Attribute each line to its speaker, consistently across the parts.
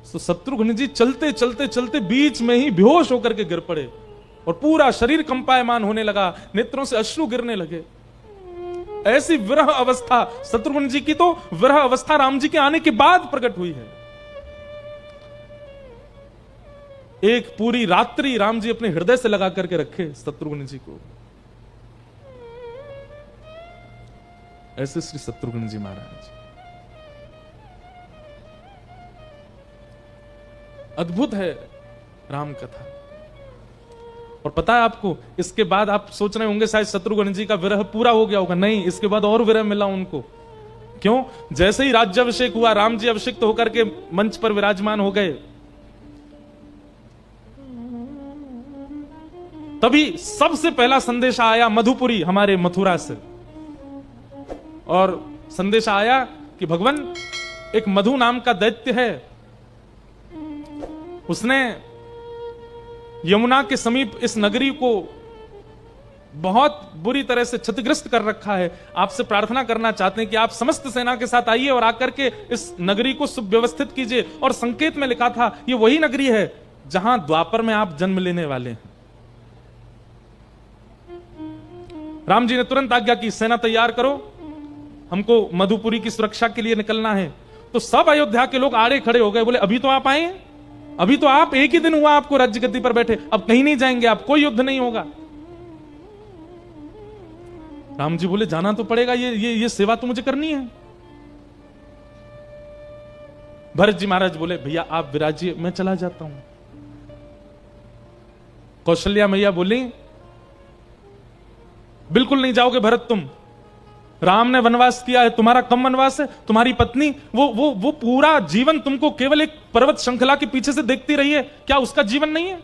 Speaker 1: तो शत्रुघ्न जी चलते चलते चलते बीच में ही बेहोश होकर के गिर पड़े और पूरा शरीर कंपायमान होने लगा, नेत्रों से अश्रु गिरने लगे। ऐसी विरह अवस्था शत्रुघ्न जी की, तो विरह अवस्था राम जी के आने के बाद प्रकट हुई है। एक पूरी रात्रि राम जी अपने हृदय से लगा करके रखे शत्रुघ्न जी को। ऐसे श्री शत्रुघ्न जी महाराज, अद्भुत है राम कथा। और पता है आपको, इसके बाद आप सोच रहे होंगे शायद शत्रुघ्न जी का विरह पूरा हो गया होगा। नहीं, इसके बाद और विरह मिला उनको। क्यों? जैसे ही राज्याभिषेक हुआ, राम जी अभिषिक्त होकर के मंच पर विराजमान हो गए, तभी सबसे पहला संदेश आया मधुपुरी, हमारे मथुरा से। और संदेश आया कि भगवान, एक मधु नाम का दैत्य है, उसने यमुना के समीप इस नगरी को बहुत बुरी तरह से क्षतिग्रस्त कर रखा है। आपसे प्रार्थना करना चाहते हैं कि आप समस्त सेना के साथ आइए और आकर के इस नगरी को सुव्यवस्थित कीजिए। और संकेत में लिखा था, ये वही नगरी है जहां द्वापर में आप जन्म लेने वाले हैं। राम जी ने तुरंत आज्ञा की, सेना तैयार करो, हमको मधुपुरी की सुरक्षा के लिए निकलना है। तो सब अयोध्या के लोग आड़े खड़े हो गए, बोले अभी तो आप आए, अभी तो आप, एक ही दिन हुआ आपको राज्य गद्दी पर बैठे, अब कहीं नहीं जाएंगे आप, कोई युद्ध नहीं होगा। राम जी बोले जाना तो पड़ेगा, ये सेवा तो मुझे करनी है। भरत जी महाराज बोले भैया आप विराजिए, मैं चला जाता हूं। कौशल्या मैया बोली बिल्कुल नहीं जाओगे भरत तुम, राम ने वनवास किया है, तुम्हारा कम वनवास है। तुम्हारी पत्नी वो पूरा जीवन तुमको केवल एक पर्वत श्रृंखला के पीछे से देखती रही है, क्या उसका जीवन नहीं है?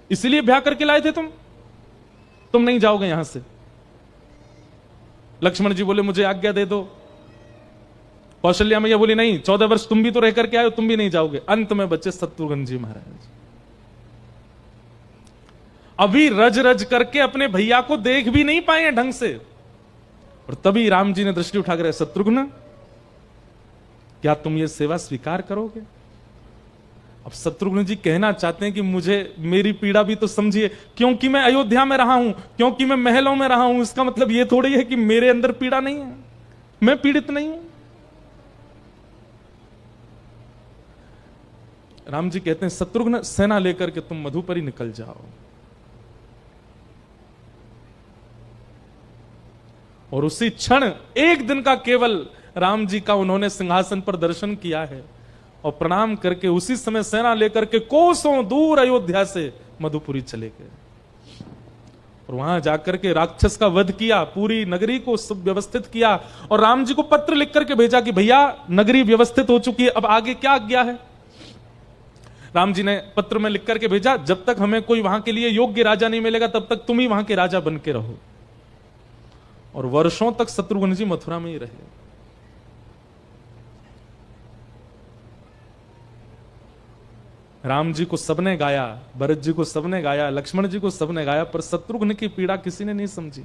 Speaker 1: इसीलिए ब्याह करके लाए थे तुम नहीं जाओगे यहां से। लक्ष्मण जी बोले मुझे आज्ञा दे दो। कौशल्या मैया बोली नहीं, 14 वर्ष तुम भी तो रह करके आए हो, तुम भी नहीं जाओगे। अंत में बचे शत्रुघ्न जी महाराज, अभी रज रज करके अपने भैया को देख भी नहीं पाए ढंग से। और तभी राम जी ने दृष्टि उठाकर, शत्रुघ्न क्या तुम ये सेवा स्वीकार करोगे? अब शत्रुघ्न जी कहना चाहते हैं कि मुझे, मेरी पीड़ा भी तो समझिए, क्योंकि मैं अयोध्या में रहा हूं, क्योंकि मैं महलों में रहा हूं, इसका मतलब ये थोड़ी है कि मेरे अंदर पीड़ा नहीं है, मैं पीड़ित नहीं हूं। राम जी कहते हैं शत्रुघ्न सेना लेकर के तुम मधुपरी निकल जाओ। और उसी क्षण, एक दिन का केवल राम जी का उन्होंने सिंहासन पर दर्शन किया है और प्रणाम करके उसी समय सेना लेकर के कोसों दूर अयोध्या से मधुपुरी चले गए। और वहां जाकर के राक्षस का वध किया, पूरी नगरी को सुव्यवस्थित किया और राम जी को पत्र लिख करके भेजा कि भैया नगरी व्यवस्थित हो चुकी है, अब आगे क्या आज्ञा है? राम जी ने पत्र में लिख करके भेजा, जब तक हमें कोई वहां के लिए योग्य राजा नहीं मिलेगा तब तक तुम ही वहां के राजा बन के रहो। और वर्षों तक शत्रुघ्न जी मथुरा में ही रहे। राम जी को सबने गाया, भरत जी को सबने गाया, लक्ष्मण जी को सबने गाया, पर शत्रुघ्न की पीड़ा किसी ने नहीं समझी।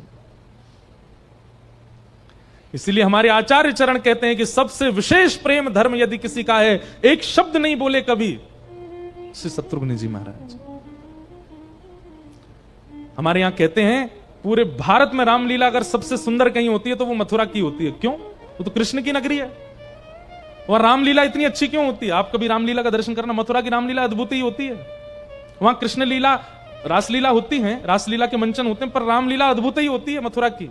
Speaker 1: इसीलिए हमारे आचार्य चरण कहते हैं कि सबसे विशेष प्रेम धर्म यदि किसी का है, एक शब्द नहीं बोले कभी, श्री शत्रुघ्न जी महाराज। हमारे यहां कहते हैं पूरे भारत में रामलीला अगर सबसे सुंदर कहीं होती है तो वो मथुरा की होती है। क्यों? वो तो कृष्ण की नगरी है। वहां रामलीला इतनी अच्छी क्यों होती है? आप कभी रामलीला का दर्शन करना, मथुरा की रामलीला अद्भुत ही होती है। वहां कृष्ण लीला, रासलीला होती है, रासलीला के मंचन होते हैं, पर रामलीला अद्भुत ही होती है मथुरा की।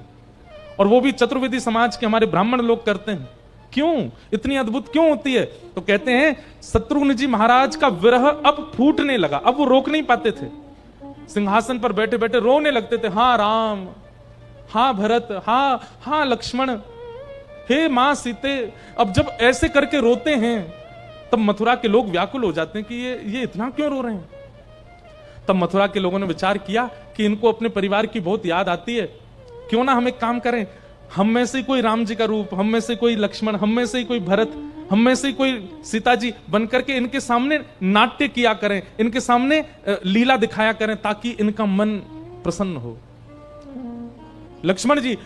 Speaker 1: और वो भी चतुर्वेदी समाज के हमारे ब्राह्मण लोग करते हैं। क्यों इतनी अद्भुत क्यों होती है? तो कहते हैं शत्रुघ्न जी महाराज का विरह अब फूटने लगा, अब वो रोक नहीं पाते थे। सिंहासन पर बैठे बैठे रोने लगते थे, हाँ राम, हाँ भरत, हाँ लक्ष्मण, हे मां सीते। अब जब ऐसे करके रोते हैं तब मथुरा के लोग व्याकुल हो जाते हैं कि ये इतना क्यों रो रहे हैं। तब मथुरा के लोगों ने विचार किया कि इनको अपने परिवार की बहुत याद आती है, क्यों ना हम एक काम करें, हम में से कोई राम जी का रूप, हम में से कोई लक्ष्मण, हम में से कोई भरत, हम में से कोई सीता जी बनकर के इनके सामने नाट्य किया करें, इनके सामने लीला दिखाया करें, ताकि इनका मन प्रसन्न हो। लक्ष्मण जी,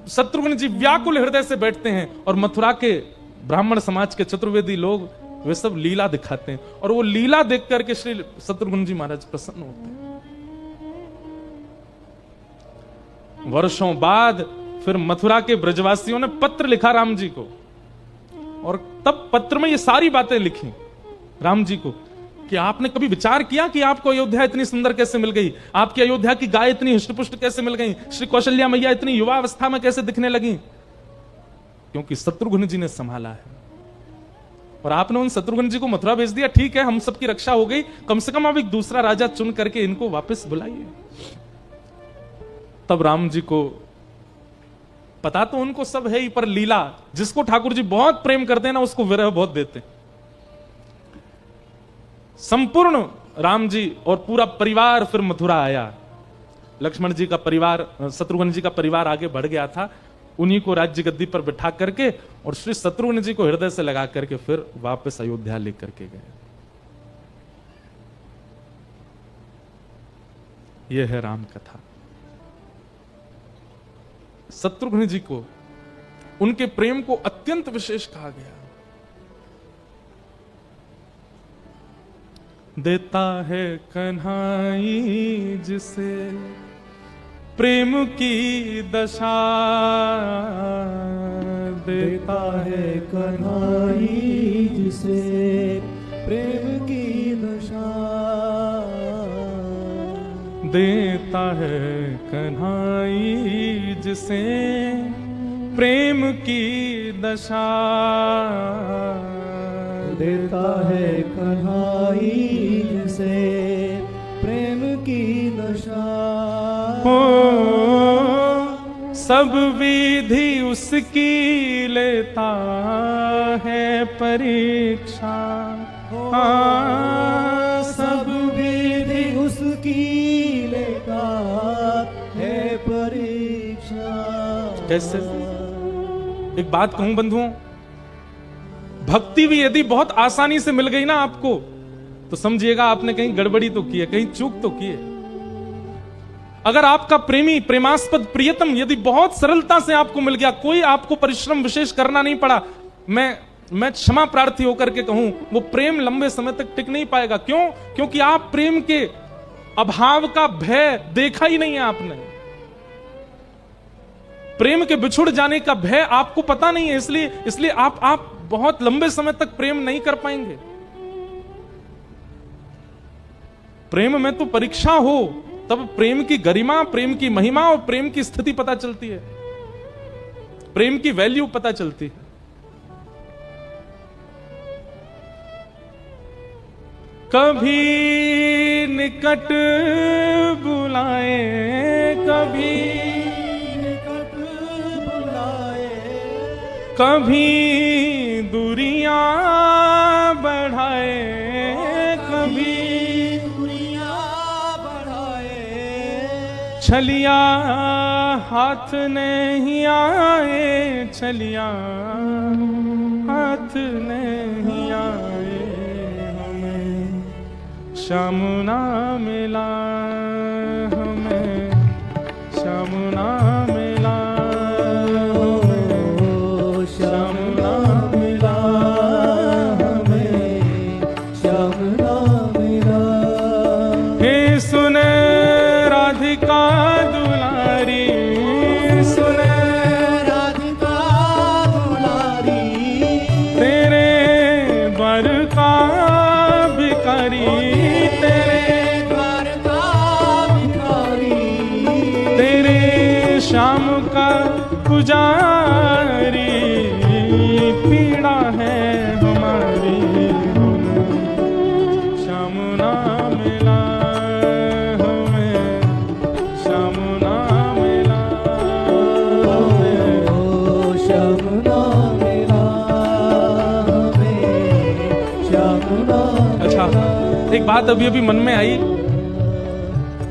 Speaker 1: शत्रुघ्न जी व्याकुल हृदय से बैठते हैं और मथुरा के ब्राह्मण समाज के चतुर्वेदी लोग वे सब लीला दिखाते हैं, और वो लीला देख करके श्री शत्रुघ्न जी महाराज प्रसन्न होते हैं। वर्षों बाद फिर मथुरा के ब्रजवासियों ने पत्र लिखा राम जी को, और तब पत्र में ये सारी बातें लिखी राम जी को कि आपने कभी विचार किया कि आपको अयोध्या इतनी सुंदर कैसे मिल गई, आपकी अयोध्या की गाय इतनी हृष्टपुष्ट कैसे मिल गई, श्री कौशल्या मैया इतनी युवा अवस्था में कैसे दिखने लगी, क्योंकि शत्रुघ्न जी ने संभाला है। और आपने उन शत्रुघ्न जी को मथुरा भेज दिया, ठीक है, हम सबकी रक्षा हो गई, कम से कम अब एक दूसरा राजा चुन करके इनको वापस बुलाइए। तब राम जी को पता तो उनको सब है ही, पर लीला, जिसको ठाकुर जी बहुत प्रेम करते हैं ना, उसको विरह बहुत देते हैं। संपूर्ण राम जी और पूरा परिवार फिर मथुरा आया। लक्ष्मण जी का परिवार, शत्रुघ्न जी का परिवार आगे बढ़ गया था, उन्हीं को राज्य गद्दी पर बिठा करके और श्री शत्रुघ्न जी को हृदय से लगा करके फिर वापस अयोध्या लेकर के गए। यह है राम कथा। शत्रुघ्न जी को, उनके प्रेम को अत्यंत विशेष कहा गया। देता है कन्हाई जिसे प्रेम की दशा,
Speaker 2: देता है कन्हाई जिसे प्रेम की दशा,
Speaker 1: देता है कन्हाई जिसे प्रेम की दशा,
Speaker 2: देता है कन्हाई जिसे प्रेम की दशा।
Speaker 1: हो सब विधि उसकी लेता है परीक्षा,
Speaker 2: हाँ, सब विधि उसकी लेता है परीक्षा।
Speaker 1: कैसे? एक बात कहूं बंधुओं, भक्ति भी यदि बहुत आसानी से मिल गई ना आपको, तो समझिएगा आपने कहीं गड़बड़ी तो की है, कहीं चूक तो की है। अगर आपका प्रेमी, प्रेमास्पद प्रियतम यदि बहुत सरलता से आपको मिल गया, कोई आपको परिश्रम विशेष करना नहीं पड़ा, मैं क्षमा प्रार्थी होकर के कहूं, वो प्रेम लंबे समय तक टिक नहीं पाएगा। क्यों? क्योंकि आप प्रेम के अभाव का भय देखा ही नहीं है आपने। प्रेम के बिछुड़ जाने का भय आपको पता नहीं है, इसलिए आप बहुत लंबे समय तक प्रेम नहीं कर पाएंगे। प्रेम में तो परीक्षा हो, तब प्रेम की गरिमा, प्रेम की महिमा और प्रेम की स्थिति पता चलती है, प्रेम की वैल्यू पता चलती है। कभी निकट बुलाए, कभी
Speaker 2: निकट बुलाए,
Speaker 1: कभी दूरियां बढ़ाए, कभी
Speaker 2: दूरियां बढ़ाए,
Speaker 1: छलिया हाथ नहीं आए, छलिया हाथ नहीं आए, हमें श्याम ना मिला, हमें श्याम ना मिला,
Speaker 2: ओ श्याम ना मिला, हमें श्याम ना मिला।
Speaker 1: हे सुने राधिका दुलारी, सुने
Speaker 2: राधिका दुलारी,
Speaker 1: तेरे बर का भिखारी, तेरे
Speaker 2: द्वार का भिखारी,
Speaker 1: तेरे श्याम का पुजारी, पीड़ा है हमारी, श्याम ना मिला, हमें श्याम ना मिला, हमें
Speaker 2: ओ श्याम ना मिला, हमें श्याम ना मिला।
Speaker 1: अच्छा, एक बात अभी अभी मन में आई।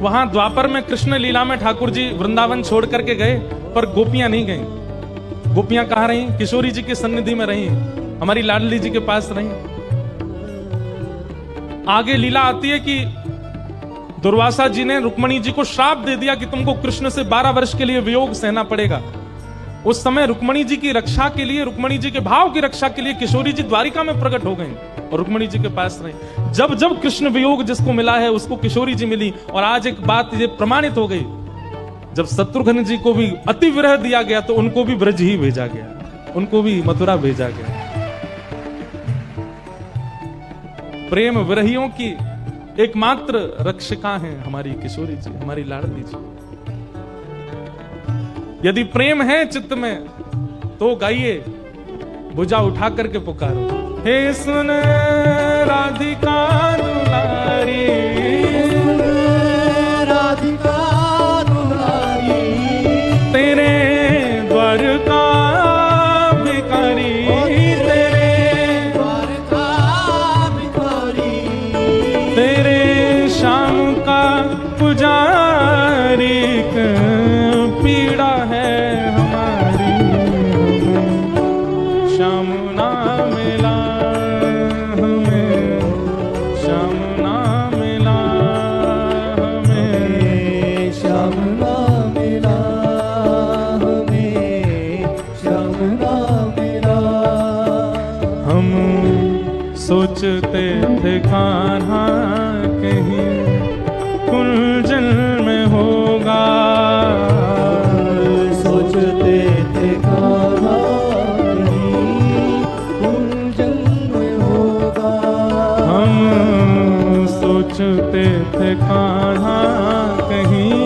Speaker 1: वहां द्वापर में कृष्ण लीला में ठाकुर जी वृंदावन छोड़ करके गए, पर गोपियां नहीं गईं। गोपियां कहां रहीं? किशोरी जी की सन्निधि में रहीं, हमारी लाडली जी के पास रहीं। आगे लीला आती है कि दुर्वासा जी ने रुक्मणी जी को श्राप दे दिया कि तुमको कृष्ण से 12 वर्ष के लिए वियोग सहना पड़ेगा। उस समय रुक्मणी जी की रक्षा के लिए, रुक्मणी जी के भाव की रक्षा के लिए किशोरी जी द्वारिका में प्रकट हो गई और रुक्मणी जी के पास रहे। जब जब कृष्ण वियोग जिसको मिला है उसको किशोरी जी मिली। और आज एक बात ये प्रमाणित हो गई, जब शत्रुघ्न जी को भी अति विरह दिया गया तो उनको भी ब्रज ही भेजा गया, उनको भी मथुरा भेजा गया। प्रेम विरहियों की एकमात्र रक्षिका हैं हमारी किशोरी जी, हमारी लाडली जी। यदि प्रेम है चित्त में तो गाइए, भुजा उठा करके पुकारो, हे सुन राधिका दुलारी,
Speaker 2: राधिका दुलारी,
Speaker 1: तेरे द्वार का भिखारी,
Speaker 2: तेरे द्वार का भिखारी,
Speaker 1: तेरे शाम का पुजारी, पीड़ा है हमारी, श्याम ना मिला हमें, श्याम ना मिला हमें,
Speaker 2: श्याम ना मिला हमें, श्याम ना मिला।
Speaker 1: हम सोचते थे कान्हा कहीं कुंजल में होगा,
Speaker 2: सोचते थे कान्हा कहीं कुंजल में होगा,
Speaker 1: हम सोचते थे कान्हा कहीं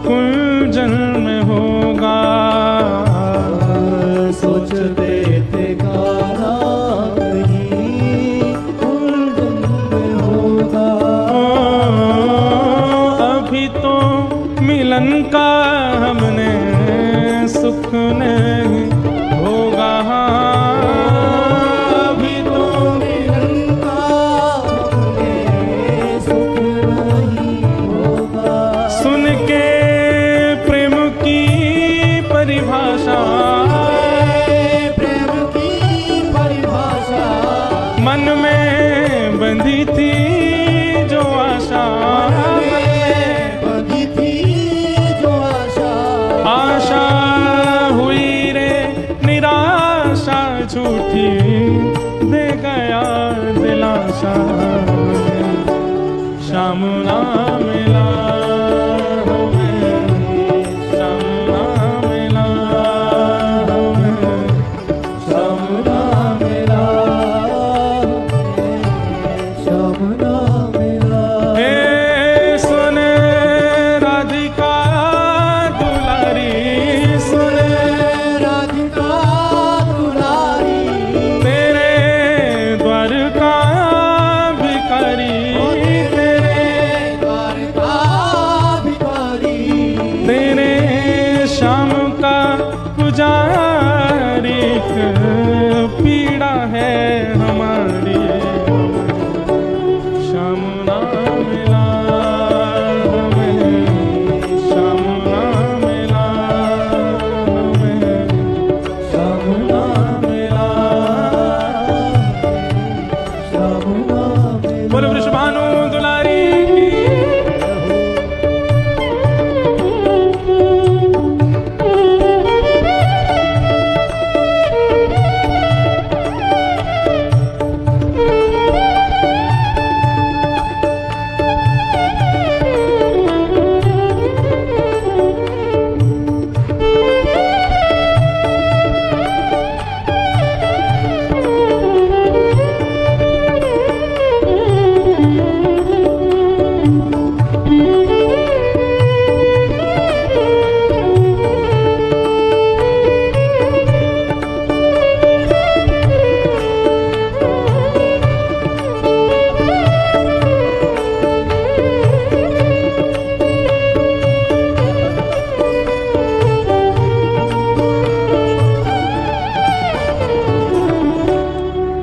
Speaker 1: कुंजल में होगा,
Speaker 2: सोचते थे कान्हा कहीं कुंजल में होगा।
Speaker 1: अभी तो मिलन का हमने सुख नहीं होगा,
Speaker 2: अभी तो मिलन का हमें सुख नहीं होगा।
Speaker 1: सुन के प्रेम की परिभाषा,
Speaker 2: प्रेम की परिभाषा,
Speaker 1: मन में बंधी थी जो आशा,
Speaker 2: बंधी थी जो आशा,
Speaker 1: आशा हुई रे निराशा झूठी, दे गया दिलासा, श्याम ना मिला हमें, श्याम ना मिला हमें,
Speaker 2: श्याम ना मिला, श्याम ना मिला।
Speaker 1: हे सुन राधिका दुलारी, सुन
Speaker 2: राधिका दुलारी,
Speaker 1: तेरे द्वार का भिखारी,
Speaker 2: तेरे द्वार का भिखारी,
Speaker 1: तेरे शाम का पुजारी, पीड़ा है हमारी, श्याम ना मिला हमें, श्याम ना मिला हमें,
Speaker 2: श्याम ना मिला, श्याम ना मिला।
Speaker 1: बोलो वृषभानु दुलारी की।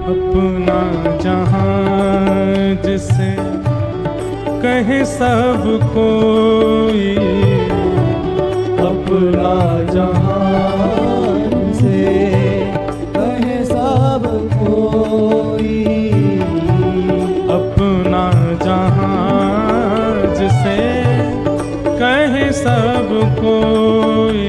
Speaker 1: अपना जहां जिसे कहे सब कोई,
Speaker 2: अपना जहान से कहे सब कोई,
Speaker 1: अपना जहां जिसे कहे सब कोई,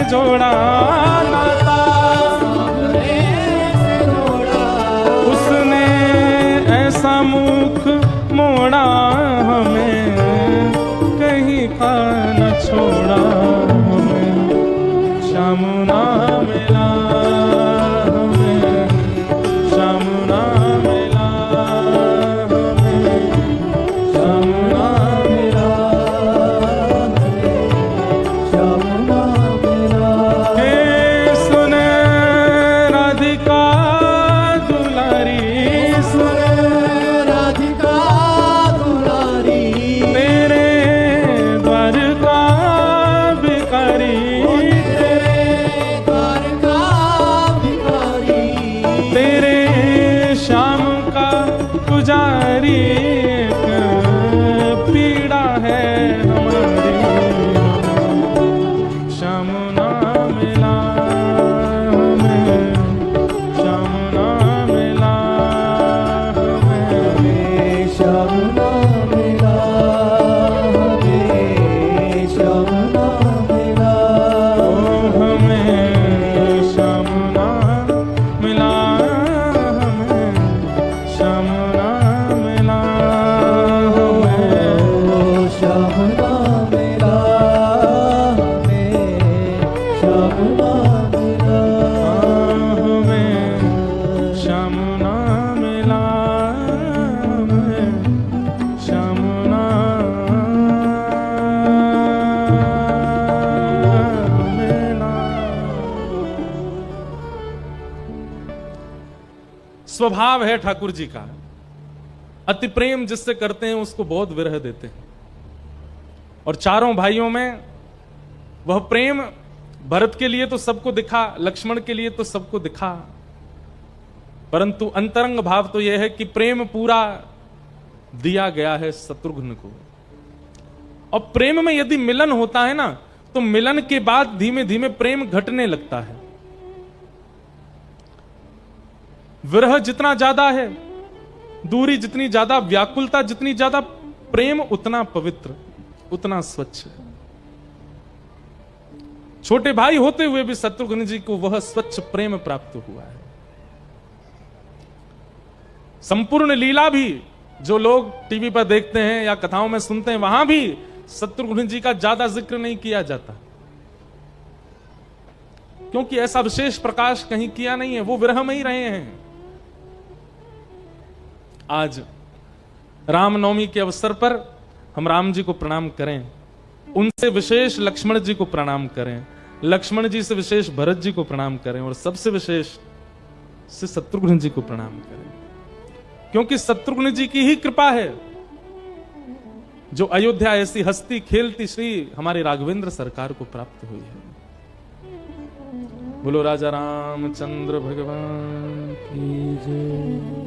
Speaker 1: जोड़ा नाता,
Speaker 2: सावरे से जोड़ा,
Speaker 1: उसने ऐसा मुख मोड़ा हमें कहीं का न छोड़ा, हमें श्याम ना मिला, हमें श्याम ना मिला, हमें श्याम ना मिला,
Speaker 2: श्याम ना मिला।
Speaker 1: हे सुने राधिका दुलारी,
Speaker 2: सुन राधिका दुलारी,
Speaker 1: तेरे द्वार का भिखारी,
Speaker 2: तेरे द्वार का भिखारी,
Speaker 1: तेरे श्याम का पुजारी, एक पीड़ा है हमारी, श्याम ना मिला, हमें श्याम ना मिला, हमें
Speaker 2: श्याम ना मिला, हमें श्याम ना मिला,
Speaker 1: हमें श्याम ना मिला, हमें श्याम ना मिला, हमें
Speaker 2: ओ श्याम ना मिला, हमें श्याम ना मिला,
Speaker 1: हमें श्याम ना मिला, हमें श्याम ना मिला। स्वभाव है ठाकुर जी का, अति प्रेम जिससे करते हैं उसको बहुत विरह देते हैं। और चारों भाइयों में वह प्रेम भरत के लिए तो सबको दिखा, लक्ष्मण के लिए तो सबको दिखा, परंतु अंतरंग भाव तो यह है कि प्रेम पूरा दिया गया है शत्रुघ्न को। और प्रेम में यदि मिलन होता है ना, तो मिलन के बाद धीमे धीमे प्रेम घटने लगता है। विरह जितना ज्यादा है, दूरी जितनी ज्यादा, व्याकुलता जितनी ज्यादा, प्रेम उतना पवित्र, उतना स्वच्छ है। छोटे भाई होते हुए भी शत्रुघ्न जी को वह स्वच्छ प्रेम प्राप्त हुआ है। संपूर्ण लीला भी जो लोग टीवी पर देखते हैं या कथाओं में सुनते हैं, वहां भी शत्रुघ्न जी का ज्यादा जिक्र नहीं किया जाता, क्योंकि ऐसा विशेष प्रकाश कहीं किया नहीं है, वो विरह में ही रहे हैं। आज रामनवमी के अवसर पर हम राम जी को प्रणाम करें, उनसे विशेष लक्ष्मण जी को प्रणाम करें, लक्ष्मण जी से विशेष भरत जी को प्रणाम करें, और सबसे विशेष से शत्रुघ्न जी को प्रणाम करें, क्योंकि शत्रुघ्न जी की ही कृपा है जो अयोध्या ऐसी हस्ती खेलती श्री हमारे राघवेंद्र सरकार को प्राप्त हुई है। बोलो राजा रामचंद्र भगवान की जय।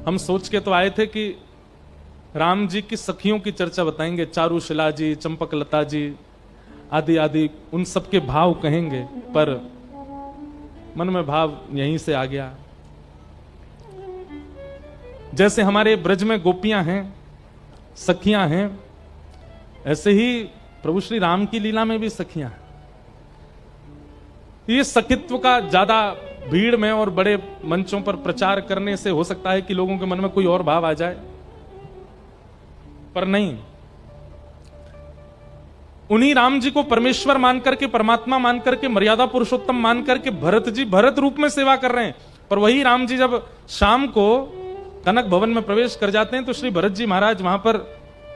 Speaker 1: हम सोच के तो आए थे कि राम जी की सखियों की चर्चा बताएंगे, चारुशिला जी, चंपकलता जी आदि आदि, उन सब के भाव कहेंगे, पर मन में भाव यहीं से आ गया। जैसे हमारे ब्रज में गोपियां हैं, सखियां हैं, ऐसे ही प्रभु श्री राम की लीला में भी सखियां हैं। ये सखित्व का ज्यादा भीड़ में और बड़े मंचों पर प्रचार करने से हो सकता है कि लोगों के मन में कोई और भाव आ जाए, पर नहीं। उन्हीं राम जी को परमेश्वर मान करके, परमात्मा मान करके, मर्यादा पुरुषोत्तम मान करके भरत जी भरत रूप में सेवा कर रहे हैं, पर वही राम जी जब शाम को कनक भवन में प्रवेश कर जाते हैं तो श्री भरत जी महाराज वहां पर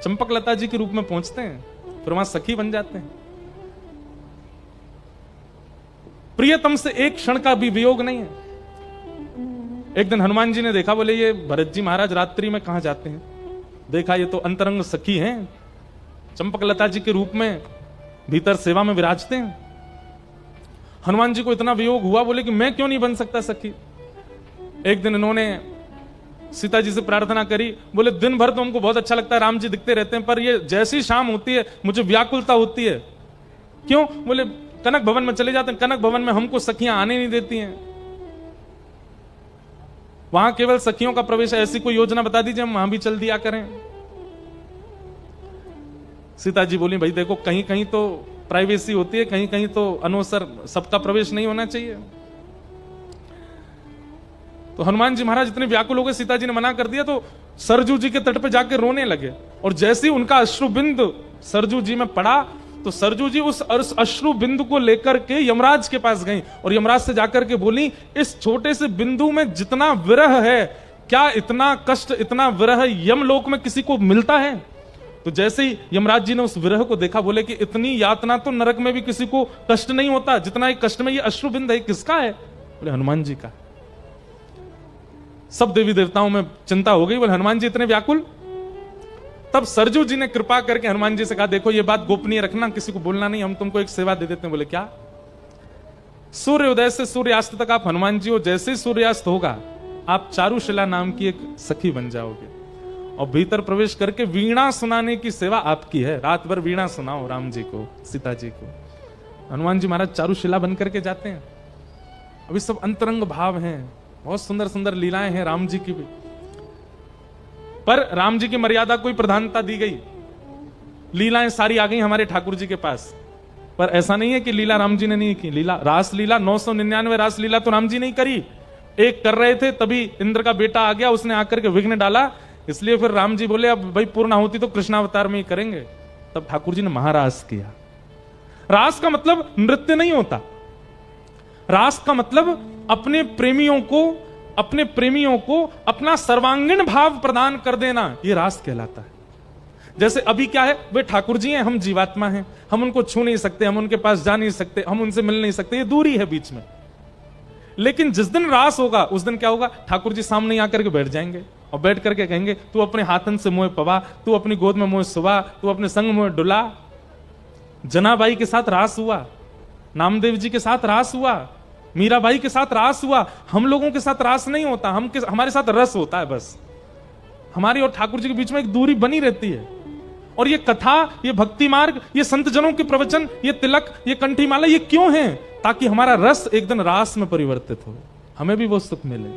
Speaker 1: चंपकलता जी के रूप में पहुंचते हैं, फिर वहां सखी बन जाते हैं। प्रियतम से एक क्षण का भी वियोग नहीं है। एक दिन हनुमान जी ने देखा, बोले ये भरत जी महाराज रात्रि में कहां जाते हैं? देखा ये तो अंतरंग सखी हैं, चंपकलता जी के रूप में भीतर सेवा में विराजते हैं। हनुमान जी को इतना वियोग हुआ, बोले कि मैं क्यों नहीं बन सकता सखी। एक दिन इन्होंने सीता जी से प्रार्थना करी, बोले दिन भर तो हमको बहुत अच्छा लगता है, राम जी दिखते रहते हैं, पर ये जैसी शाम होती है मुझे व्याकुलता होती है। क्यों? बोले कनक भवन में चले जाते हैं, कनक भवन में हमको सखियां आने नहीं देती हैं, वहां केवल सखियों का प्रवेश है, ऐसी कोई योजना बता दीजिए हम वहां भी चल दिया करें। सीता जी बोली, भाई देखो कहीं कहीं तो प्राइवेसी होती है, कहीं कहीं तो अनवसर सबका प्रवेश नहीं होना चाहिए। तो हनुमान जी महाराज इतने व्याकुल हो गए, सीता जी ने मना कर दिया तो सरजू जी के तट पे जाके रोने लगे। और जैसे ही उनका अश्रु बिंदु सरजू जी में पड़ा तो सरजू जी उस अश्रु बिंदु को लेकर के यमराज के पास गई और यमराज से जाकर के बोली, इस छोटे से बिंदु में जितना विरह है, क्या इतना कष्ट, इतना विरह यमलोक में किसी को मिलता है? तो जैसे ही यमराज जी ने उस विरह को देखा, बोले कि इतनी यातना तो नरक में भी किसी को कष्ट नहीं होता जितना एक कष्ट में ये अश्रु बिंदु है। किसका है? बोले हनुमान जी का। सब देवी देवताओं में चिंता हो गई, बोले हनुमान जी इतने व्याकुल। तब सरजू जी ने कृपा करके हनुमान जी से कहा, देखो ये बात गोपनीय रखना, किसी को बोलना नहीं, हम तुमको एक सेवा दे देते हैं। बोले क्या? सूर्योदय से सूर्यास्त तक आप हनुमान जी हो, जैसे ही सूर्यास्त होगा आप चारुशिला नाम की एक सखी बन जाओगे और भीतर प्रवेश करके वीणा सुनाने की सेवा आपकी है। रात भर वीणा सुनाओ राम जी को, सीता जी को। हनुमान जी महाराज चारुशिला बन करके जाते हैं। अभी सब अंतरंग भाव हैं, बहुत सुंदर सुंदर लीलाएं हैं राम जी की भी। पर राम जी की मर्यादा कोई प्रधानता दी गई, लीलाएं सारी आ गई हमारे ठाकुर जी के पास। पर ऐसा नहीं है कि लीला राम जी ने नहीं की। लीला, रास लीला 999 रास लीला तो राम जी नहीं करी, एक कर रहे थे तभी इंद्र का बेटा आ गया, उसने आकर के विघ्न डाला। इसलिए फिर राम जी बोले अब भाई पूर्ण होती तो कृष्णावतार में ही करेंगे। तब ठाकुर जी ने महारास किया। रास का मतलब नृत्य नहीं होता, रास का मतलब अपने प्रेमियों को अपना सर्वांगीण भाव प्रदान कर देना, ये रास कहलाता है। जैसे अभी क्या है, वे ठाकुर जी हैं, हम जीवात्मा हैं, हम उनको छू नहीं सकते, हम उनके पास जा नहीं सकते, हम उनसे मिल नहीं सकते, ये दूरी है बीच में। लेकिन जिस दिन रास होगा उस दिन क्या होगा, ठाकुर जी सामने आकर के बैठ जाएंगे और बैठ करके कहेंगे, तू अपने हाथन से मोह पवा, तू अपनी गोद में मोह सुवा, तू अपने संग मोह डुला। जनाबाई के साथ रास हुआ, नामदेव जी के साथ रास हुआ, मीराबाई के साथ रास हुआ। हम लोगों के साथ रास नहीं होता, हमारे साथ रस होता है बस। हमारी और ठाकुर जी के बीच में एक दूरी बनी रहती है। और ये कथा, ये भक्ति मार्ग, ये संत जनों के प्रवचन, ये तिलक, ये कंठीमाला, ये क्यों है? ताकि हमारा रस एक दिन रास में परिवर्तित हो, हमें भी वो सुख मिले।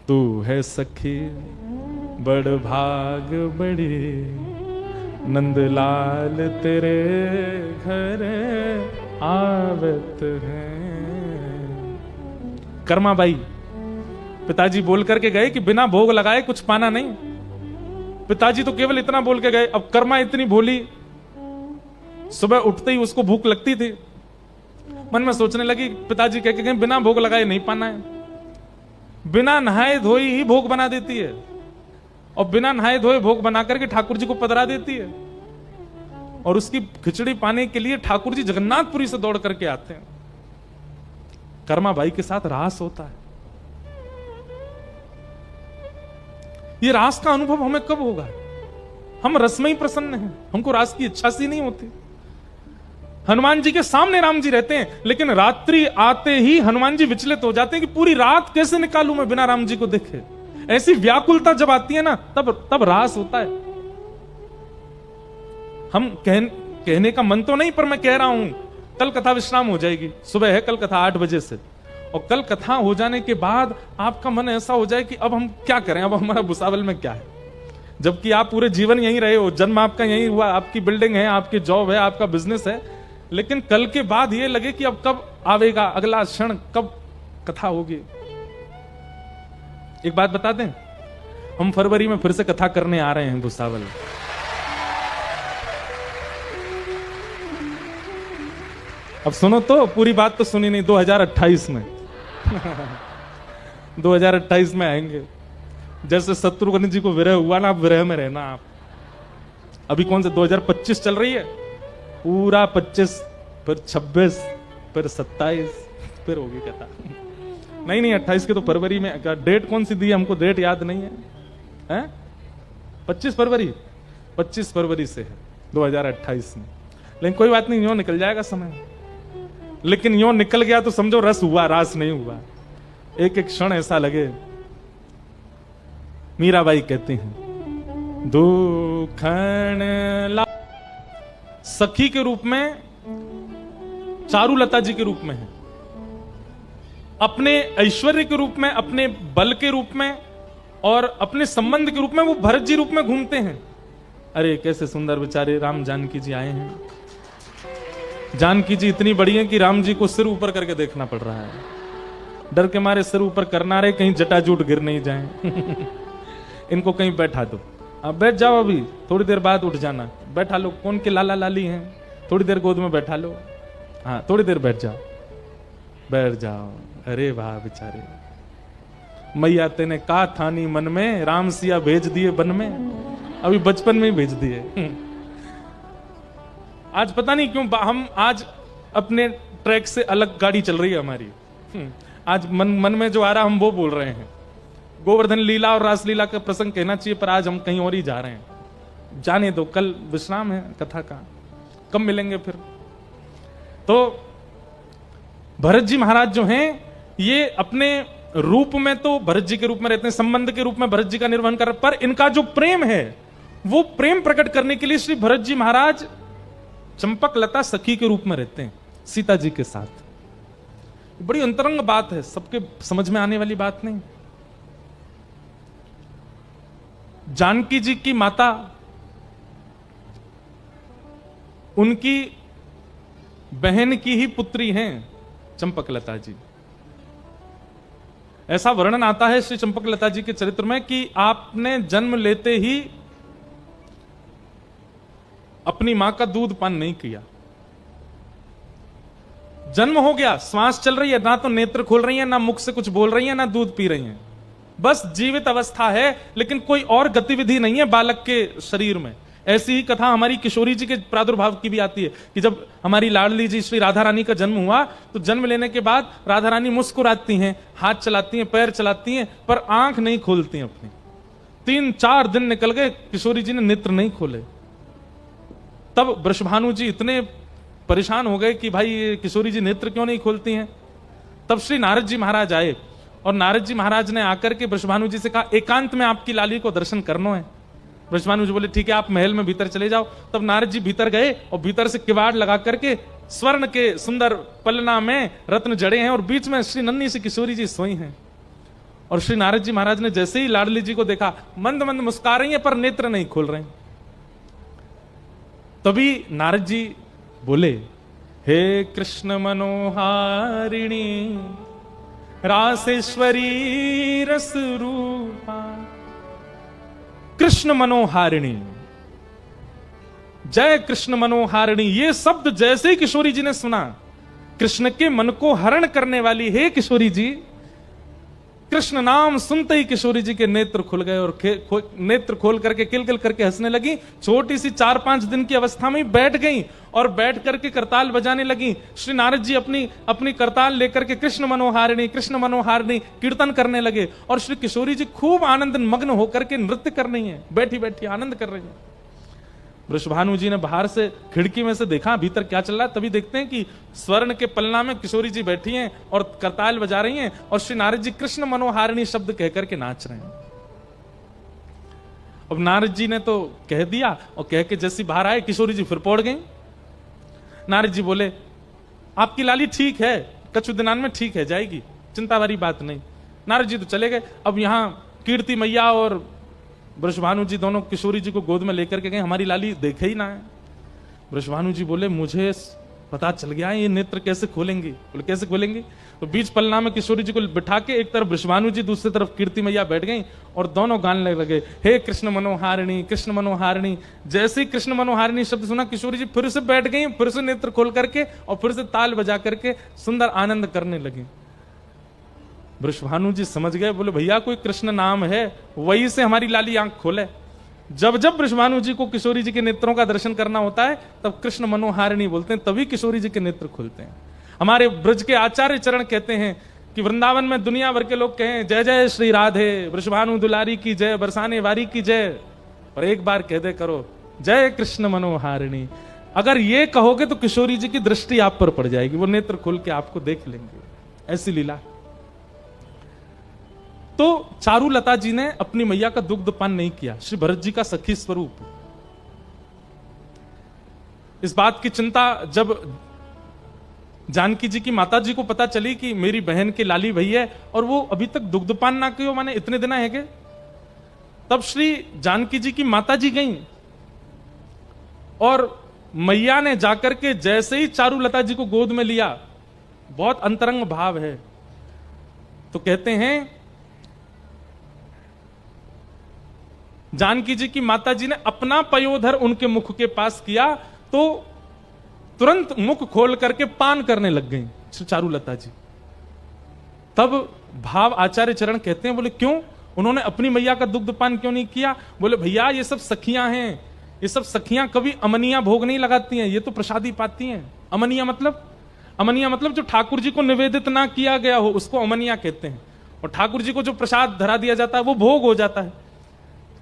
Speaker 1: तू है सखी बड़ भाग बड़ी, नंदलाल तेरे घर आवत है। कर्माबाई पिताजी बोल करके गए कि बिना भोग लगाए कुछ पाना नहीं। पिताजी तो केवल इतना बोल के गए, अब कर्मा इतनी भोली, सुबह उठते ही उसको भूख लगती थी। मन में सोचने लगी, पिताजी कह के गए बिना भोग लगाए नहीं पाना है। बिना नहाए धोए ही भोग बना देती है और बिना नहाए धोए भोग बना करके ठाकुर जी को पधरा देती है। और उसकी खिचड़ी पाने के लिए ठाकुर जी जगन्नाथपुरी से दौड़ करके आते हैं। कर्मा बाई के साथ रास होता है। ये रास का अनुभव हमें कब होगा? हम रस में ही प्रसन्न हैं, हमको रास की इच्छा सी नहीं होती। हनुमान जी के सामने राम जी रहते हैं, लेकिन रात्रि आते ही हनुमान जी विचलित हो जाते हैं कि पूरी रात कैसे निकालूं मैं बिना राम जी को देखे। ऐसी व्याकुलता जब आती है ना, तब रास होता है। हम कहने का मन तो नहीं, पर मैं कह रहा हूं कल कथा विश्राम हो जाएगी, सुबह है कल कथा 8 बजे से, और कल कथा हो जाने के बाद आपका मन ऐसा हो जाए कि अब हम क्या करें, अब हमारा भुसावल में क्या है। जबकि आप पूरे जीवन यहीं रहे हो, जन्म आपका यहीं हुआ, आपकी बिल्डिंग है, आपकी जॉब है, आपका बिजनेस है, लेकिन कल के बाद ये लगे कि अब कब आवेगा अगला क्षण, कब कथा होगी। एक बात बता दें, हम फरवरी में फिर से कथा करने आ रहे हैं भुसावल। अब सुनो तो, पूरी बात तो सुनी नहीं। 2028 में 2028 में आएंगे। जैसे शत्रुघ्न जी को विरह हुआ ना, अब विरह में रहना आप। अभी कौन से 2025 चल रही है, पूरा 25, फिर 26, फिर 27, फिर होगी कथा। नहीं 28 के तो फरवरी में। डेट कौन सी दी है हमको, डेट याद नहीं है, हैं? 25 फरवरी, 25 फरवरी से है 2028 में। लेकिन कोई बात नहीं, यूं निकल जाएगा समय। लेकिन यूं निकल गया तो समझो रस हुआ, रास नहीं हुआ। एक एक क्षण ऐसा लगे। मीराबाई कहती हैं, दुखन ला सखी के रूप में, चारुलता जी के रूप में है, अपने ऐश्वर्य के रूप में, अपने बल के रूप में और अपने संबंध के रूप में वो भरत जी रूप में घूमते हैं। अरे कैसे सुंदर बेचारे राम जानकी जी आए हैं। जानकी जी इतनी बड़ी है कि राम जी को सिर ऊपर करके देखना पड़ रहा है, डर के मारे सिर ऊपर करना रहे कहीं जटाजूट गिर नहीं जाए। इनको कहीं बैठा दो, अब बैठ जाओ, अभी थोड़ी देर बाद उठ जाना, बैठा लो, कौन के लाला लाली हैं, थोड़ी देर गोद में बैठा लो, हाँ थोड़ी देर बैठ जाओ, बैठ जाओ। अरे वाह बेचारे, मैया तेने का थानी मन में, राम सिया भेज दिए बन में, अभी बचपन में ही भेज दिए। आज पता नहीं क्यों हम आज अपने ट्रैक से अलग गाड़ी चल रही है हमारी। आज मन में जो आ रहा हम वो बोल रहे हैं। गोवर्धन लीला और रासलीला का प्रसंग कहना चाहिए, पर आज हम कहीं और ही जा रहे हैं। जाने दो, कल विश्राम है कथा का, कब मिलेंगे फिर। तो भरत जी महाराज जो हैं, ये अपने रूप में तो भरत जी के रूप में रहते हैं, संबंध के रूप में भरत जी का निर्वहन कर रहे हैं, पर इनका जो प्रेम है वो प्रेम प्रकट करने के लिए श्री भरत जी महाराज चंपक लता सखी के रूप में रहते हैं सीता जी के साथ। बड़ी अंतरंग बात है, सबके समझ में आने वाली बात नहीं। जानकी जी की माता, उनकी बहन की ही पुत्री हैं चंपकलता जी। ऐसा वर्णन आता है श्री चंपकलता जी के चरित्र में कि आपने जन्म लेते ही अपनी मां का दूध पान नहीं किया। जन्म हो गया, श्वास चल रही है, ना तो नेत्र खोल रही है, ना मुख से कुछ बोल रही है, ना दूध पी रही है, बस जीवित अवस्था है, लेकिन कोई और गतिविधि नहीं है बालक के शरीर में। ऐसी ही कथा हमारी किशोरी जी के प्रादुर्भाव की भी आती है कि जब हमारी लाडली जी श्री राधा रानी का जन्म हुआ तो जन्म लेने के बाद राधा रानी मुस्कुराती हैं, हाथ चलाती हैं, पैर चलाती हैं, पर आंख नहीं खोलती अपनी। 3-4 दिन निकल गए, किशोरी जी ने नेत्र नहीं खोले। तब वृषभानु जी इतने परेशान हो गए कि भाई किशोरी जी नेत्र क्यों नहीं खोलती हैं। तब श्री नारद जी महाराज आए और नारद जी महाराज ने आकर के वृषभानु जी से कहा, एकांत में आपकी लाली को दर्शन करना है। वृषभानु जी बोले ठीक है, आप महल में भीतर चले जाओ। तब नारद जी भीतर गए और भीतर से किवाड़ लगा करके स्वर्ण के सुंदर पलना में रत्न जड़े हैं और बीच में श्री नन्ही सी किशोरी जी सोई हैं। और श्री नारद जी महाराज ने जैसे ही लाडली जी को देखा, मंद मंद मुस्कुरा रही हैं पर नेत्र नहीं खोल रहे। तभी नारद जी बोले, हे कृष्ण मनोहारिणी रासेश्वरी रस रूपा। कृष्ण मनोहारिणी, जय कृष्ण मनोहारिणी, ये शब्द जैसे ही किशोरी जी ने सुना, कृष्ण के मन को हरण करने वाली है किशोरी जी। कृष्ण नाम सुनते ही किशोरी जी के नेत्र खुल गए और नेत्र खोल करके किलकिल करके हंसने लगी। छोटी सी 4-5 दिन की अवस्था में बैठ गई और बैठ करके करताल बजाने लगी। श्री नारद जी अपनी करताल लेकर के कृष्ण मनोहारिणी कीर्तन करने लगे और श्री किशोरी जी खूब आनंद मग्न होकर के नृत्य कर रही हैं, बैठी बैठी आनंद कर रही हैं। वृषभानु जी ने बाहर से खिड़की में से देखा भीतर क्या चल रहा है। तभी देखते हैं कि स्वर्ण के पलना में किशोरी जी बैठी हैं और करताल बजा रही हैं और श्री नारद जी कृष्ण मनोहारिणी शब्द कहकर के नाच रहे हैं। अब नारद जी ने तो कह दिया और कह के जैसी बाहर आए किशोरी जी फिर पौड़ गई। नारद जी बोले, आपकी लाली ठीक है, कछु दिनान में ठीक है जाएगी, चिंता वाली बात नहीं। नारद जी तो चले गए। अब यहाँ कीर्ति मैया और वृषभानु जी दोनों किशोरी जी को गोद में लेकर के गए, हमारी लाली देखे ही ना है। वृषभानु जी बोले, मुझे पता चल गया ये नेत्र कैसे खोलेंगी। बोले कैसे खोलेंगी? तो बीच पलना में किशोरी जी को बिठा के एक तरफ वृषभानु जी, दूसरी तरफ कीर्ति मैया बैठ गई और दोनों गाने लगे, हे कृष्ण मनोहारिणी कृष्ण मनोहारिणी। जैसे ही कृष्ण मनोहारिणी शब्द सुना, किशोरी जी फिर से बैठ गई, फिर से नेत्र खोल करके और फिर से ताल बजा करके सुंदर आनंद करने लगी। वृषभानु जी समझ गए, बोले भैया कोई कृष्ण नाम है, वही से हमारी लाली आंख खोले। जब जब वृषभानु जी को किशोरी जी के नेत्रों का दर्शन करना होता है तब कृष्ण मनोहारिणी बोलते हैं, तभी किशोरी जी के नेत्र खुलते हैं। हमारे ब्रज के आचार्य चरण कहते हैं कि वृंदावन में दुनिया भर के लोग कहें जय जय श्री राधे, वृषभानु दुलारी की जय, बरसाने वारी की जय, पर एक बार कह दे करो जय कृष्ण मनोहारिणी। अगर ये कहोगे तो किशोरी जी की दृष्टि आप पर पड़ जाएगी, वो नेत्र खोल के आपको देख लेंगे। ऐसी लीला। तो चारुलता जी ने अपनी मैया का दुग्ध पान नहीं किया, श्री भरत जी का सखी स्वरूप। इस बात की चिंता जब जानकी जी की माता जी को पता चली कि मेरी बहन की लाली भई है और वो अभी तक दुग्ध पान ना किया, माने इतने दिन है के, तब श्री जानकी जी की माता जी गई और मैया ने जाकर के जैसे ही चारुलता जी को गोद में लिया, बहुत अंतरंग भाव है, तो कहते हैं जानकी जी की माता जी ने अपना पयोधर उनके मुख के पास किया तो तुरंत मुख खोल करके पान करने लग गई चारुलता जी। तब भाव आचार्य चरण कहते हैं, बोले क्यों, उन्होंने अपनी मैया का दुग्ध पान क्यों नहीं किया? बोले भैया ये सब सखियां हैं, ये सब सखियां कभी अमनिया भोग नहीं लगाती हैं, ये तो प्रसादी पाती हैं। अमनिया मतलब जो ठाकुर जी को निवेदित ना किया गया हो उसको अमनिया कहते हैं, और ठाकुर जी को जो प्रसाद धरा दिया जाता है वो भोग हो जाता है।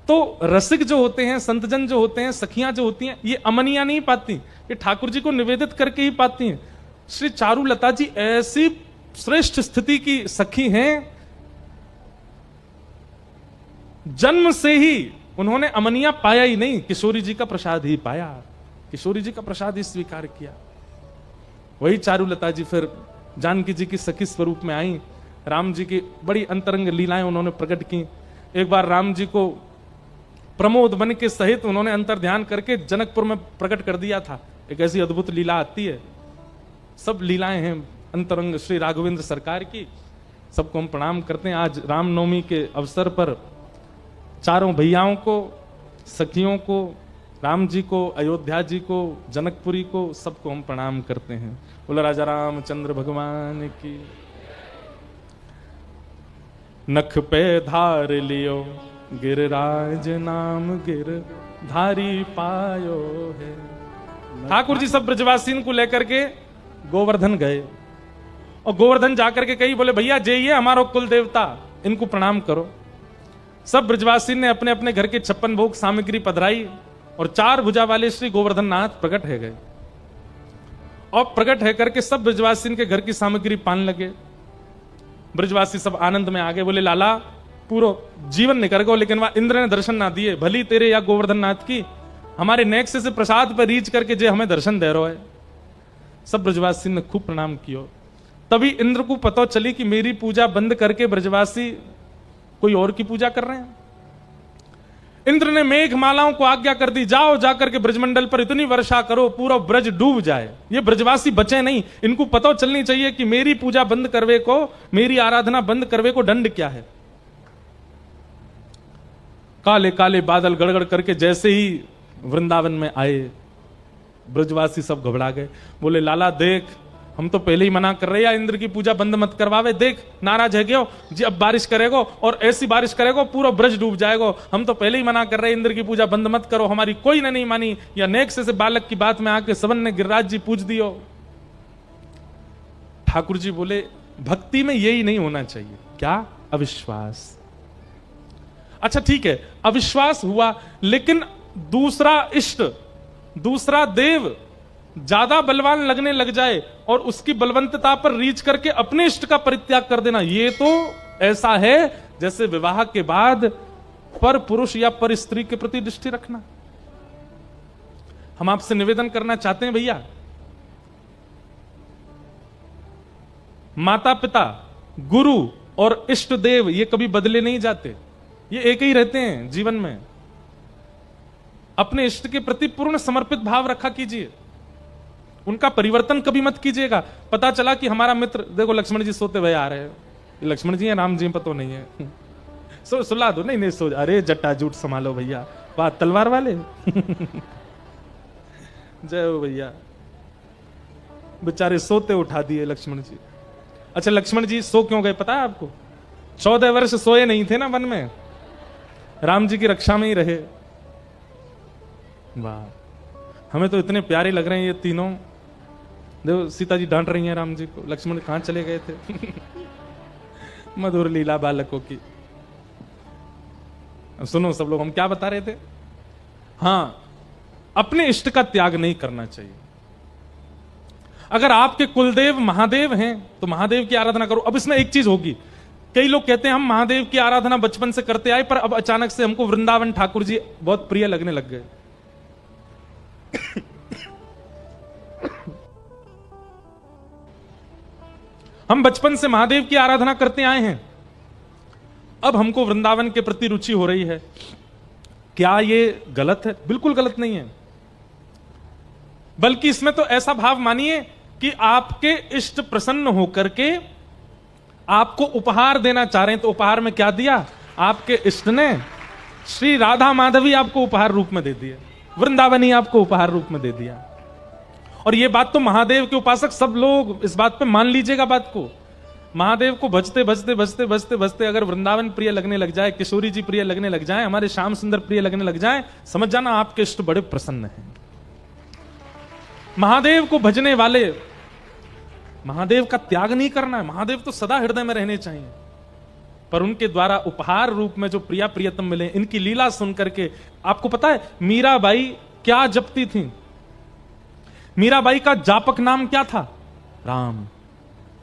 Speaker 1: तो रसिक जो होते हैं, संतजन जो होते हैं, सखियां जो होती हैं, ये अमनिया नहीं पाती, ये ठाकुर जी को निवेदित करके ही पाती हैं। श्री चारुलता जी ऐसी श्रेष्ठ स्थिति की सखी हैं, जन्म से ही उन्होंने अमनिया पाया ही नहीं, किशोरी जी का प्रसाद ही पाया, किशोरी जी का प्रसाद ही स्वीकार किया। वही चारुलता जी फिर जानकी जी की सखी स्वरूप में आई, राम जी की बड़ी अंतरंग लीलाएं उन्होंने प्रकट की। एक बार राम जी को प्रमोद बन के सहित उन्होंने अंतर ध्यान करके जनकपुर में प्रकट कर दिया था। एक ऐसी अद्भुत लीला आती है, सब लीलाएं हैं अंतरंग श्री राघवेंद्र सरकार की, सबको हम प्रणाम करते हैं। आज रामनवमी के अवसर पर चारों भैयाओं को, सखियों को, राम जी को, अयोध्या जी को, जनकपुरी को, सबको हम प्रणाम करते हैं। बोला राजा रामचंद्र भगवान की। नख पे धार लियो गिरिराज नाम गिर धारी पायो है। ठाकुर जी सब ब्रजवासीन को लेकर के गोवर्धन गए, और गोवर्धन जाकर के कही, बोले भैया जाइए हमारा कुल देवता, इनको प्रणाम करो। सब ब्रजवासीन ने अपने अपने घर के 56 भोग सामग्री पधराई, और 4 भुजा वाले श्री गोवर्धन नाथ प्रकट है गए, और प्रकट है करके सब ब्रजवासीन के घर की सामग्री पान लगे। ब्रजवासी सब आनंद में आ गए, बोले लाला पूरा जीवन निकल गो, लेकिन वह इंद्र ने दर्शन ना दिए, भली तेरे या गोवर्धन नाथ की, हमारे नेक से प्रसाद पर रीच करके जे हमें दर्शन दे रहा है। सब ब्रजवासी ने खूब प्रणाम कियो। तभी इंद्र को पता चली कि मेरी पूजा बंद करके ब्रजवासी कोई और की पूजा कर रहे हैं। इंद्र ने मेघमालाओं को आज्ञा कर दी, जाओ जाकर के ब्रजमंडल पर इतनी वर्षा करो पूरा ब्रज डूब जाए, ये ब्रजवासी बचे नहीं। इनको पता चलनी चाहिए कि मेरी पूजा बंद करवे को, मेरी आराधना बंद करवे को दंड क्या है। काले काले बादल गड़गड़ करके जैसे ही वृंदावन में आए, ब्रजवासी सब घबरा गए। बोले लाला देख, हम तो पहले ही मना कर रहे हैं, इंद्र की पूजा बंद मत करवावे, देख नाराज है गयो जी, अब बारिश करेगो और ऐसी बारिश करेगो पूरा ब्रज डूब जाएगो। हम तो पहले ही मना कर रहे हैं, इंद्र की पूजा बंद मत करो, हमारी कोई ने नहीं मानी, या नेक से बालक की बात में आके सबन ने गिरिराज जी पूज दियो। ठाकुर जी बोले भक्ति में यही नहीं होना चाहिए, क्या अविश्वास। अच्छा ठीक है, अविश्वास हुआ, लेकिन दूसरा इष्ट, दूसरा देव ज्यादा बलवान लगने लग जाए और उसकी बलवंतता पर रीच करके अपने इष्ट का परित्याग कर देना, ये तो ऐसा है जैसे विवाह के बाद पर पुरुष या पर स्त्री के प्रति दृष्टि रखना। हम आपसे निवेदन करना चाहते हैं भैया, माता पिता, गुरु और इष्ट देव ये कभी बदले नहीं जाते, ये एक ही रहते हैं जीवन में। अपने इष्ट के प्रति पूर्ण समर्पित भाव रखा कीजिए, उनका परिवर्तन कभी मत कीजिएगा। पता चला कि हमारा मित्र, देखो लक्ष्मण जी सोते हुए आ रहे हैं, लक्ष्मण जी हैं राम जी पता नहीं है, सुला दो, नहीं सो, अरे जट्टा झूठ संभालो भैया, वाह तलवार वाले जय हो भैया, बेचारे सोते उठा दिए लक्ष्मण जी। अच्छा लक्ष्मण जी सो क्यों गए पता है आपको? 14 वर्ष सोए नहीं थे ना वन में, राम जी की रक्षा में ही रहे। वाह, हमें तो इतने प्यारे लग रहे हैं ये तीनों। देखो सीता जी डांट रही हैं राम जी को, लक्ष्मण कहां चले गए थे मधुर लीला बालकों की। अब सुनो सब लोग, हम क्या बता रहे थे? हां, अपने इष्ट का त्याग नहीं करना चाहिए। अगर आपके कुलदेव महादेव हैं तो महादेव की आराधना करो। अब इसमें एक चीज होगी, कई लोग कहते हैं हम महादेव की आराधना बचपन से करते आए, पर अब अचानक से हमको वृंदावन ठाकुर जी बहुत प्रिय लगने लग गए। हम बचपन से महादेव की आराधना करते आए हैं, अब हमको वृंदावन के प्रति रुचि हो रही है। क्या ये गलत है? बिल्कुल गलत नहीं है। बल्कि इसमें तो ऐसा भाव मानिए कि आपके इष्ट प्रसन्न होकर के आपको उपहार देना चाह रहे हैं। तो उपहार में क्या दिया? आपके इष्ट ने श्री राधा माधवी आपको उपहार रूप में दे दिया, वृंदावनी आपको उपहार रूप में दे दिया। और ये बात तो महादेव के उपासक सब लोग इस बात पे मान लीजिएगा बात को। महादेव को भजते भजते भजते भजते भजते अगर वृंदावन प्रिय लगने लग जाए, किशोरी जी प्रिय लगने लग जाए, हमारे श्याम सुंदर प्रिय लगने लग जाए, समझ जाना आपके इष्ट बड़े प्रसन्न हैं। महादेव को भजने वाले, महादेव का त्याग नहीं करना है, महादेव तो सदा हृदय में रहने चाहिए, पर उनके द्वारा उपहार रूप में जो प्रिया प्रियतम मिले, इनकी लीला सुन करके आपको पता है मीराबाई क्या जपती थी? मीराबाई का जापक नाम क्या था? राम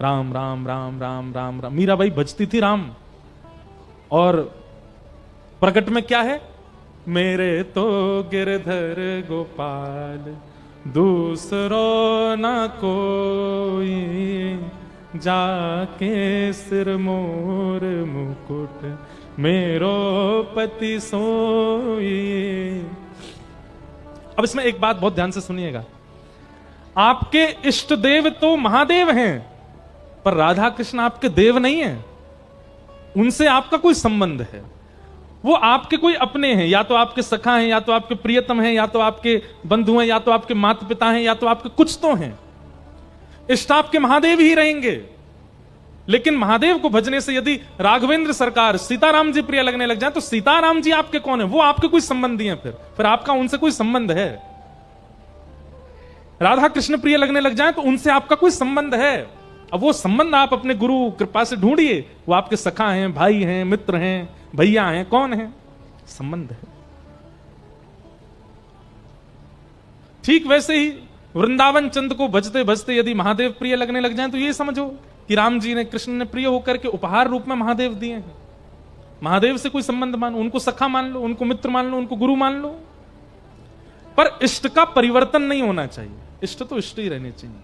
Speaker 1: राम राम राम राम राम राम। मीराबाई भजती थी राम। और प्रकट में क्या है? मेरे तो गिरधर गोपाल दूसरो ना कोई, जाके सिर मोर मुकुट मेरो पति सोई। अब इसमें एक बात बहुत ध्यान से सुनिएगा, आपके इष्ट देव तो महादेव हैं, पर राधा कृष्ण आपके देव नहीं हैं। उनसे आपका कोई संबंध है, वो आपके कोई अपने हैं, या तो आपके सखा हैं, या तो आपके प्रियतम हैं, या तो आपके बंधु हैं, या तो आपके माता पिता हैं, या तो आपके कुछ तो हैं। इष्ट आपके महादेव ही रहेंगे। लेकिन महादेव को भजने से यदि राघवेंद्र सरकार सीताराम जी प्रिय लगने लग जाए, तो सीताराम जी आपके कौन है? वो आपके कोई संबंधी हैं, फिर आपका उनसे कोई संबंध है। राधा कृष्ण प्रिय लगने लग जाए तो उनसे आपका कोई संबंध है। अब वो संबंध आप अपने गुरु कृपा से ढूंढिए, वो आपके सखा हैं, भाई हैं, मित्र हैं, भैया हैं, कौन है? संबंध है। ठीक वैसे ही वृंदावन चंद को भजते भजते यदि महादेव प्रिय लगने लग जाए, तो ये समझो कि राम जी ने, कृष्ण ने प्रिय होकर के उपहार रूप में महादेव दिए हैं। महादेव से कोई संबंध मानो, उनको सखा मान लो, उनको मित्र मान लो, उनको गुरु मान लो, पर इष्ट का परिवर्तन नहीं होना चाहिए। इष्ट तो इष्ट ही रहने चाहिए।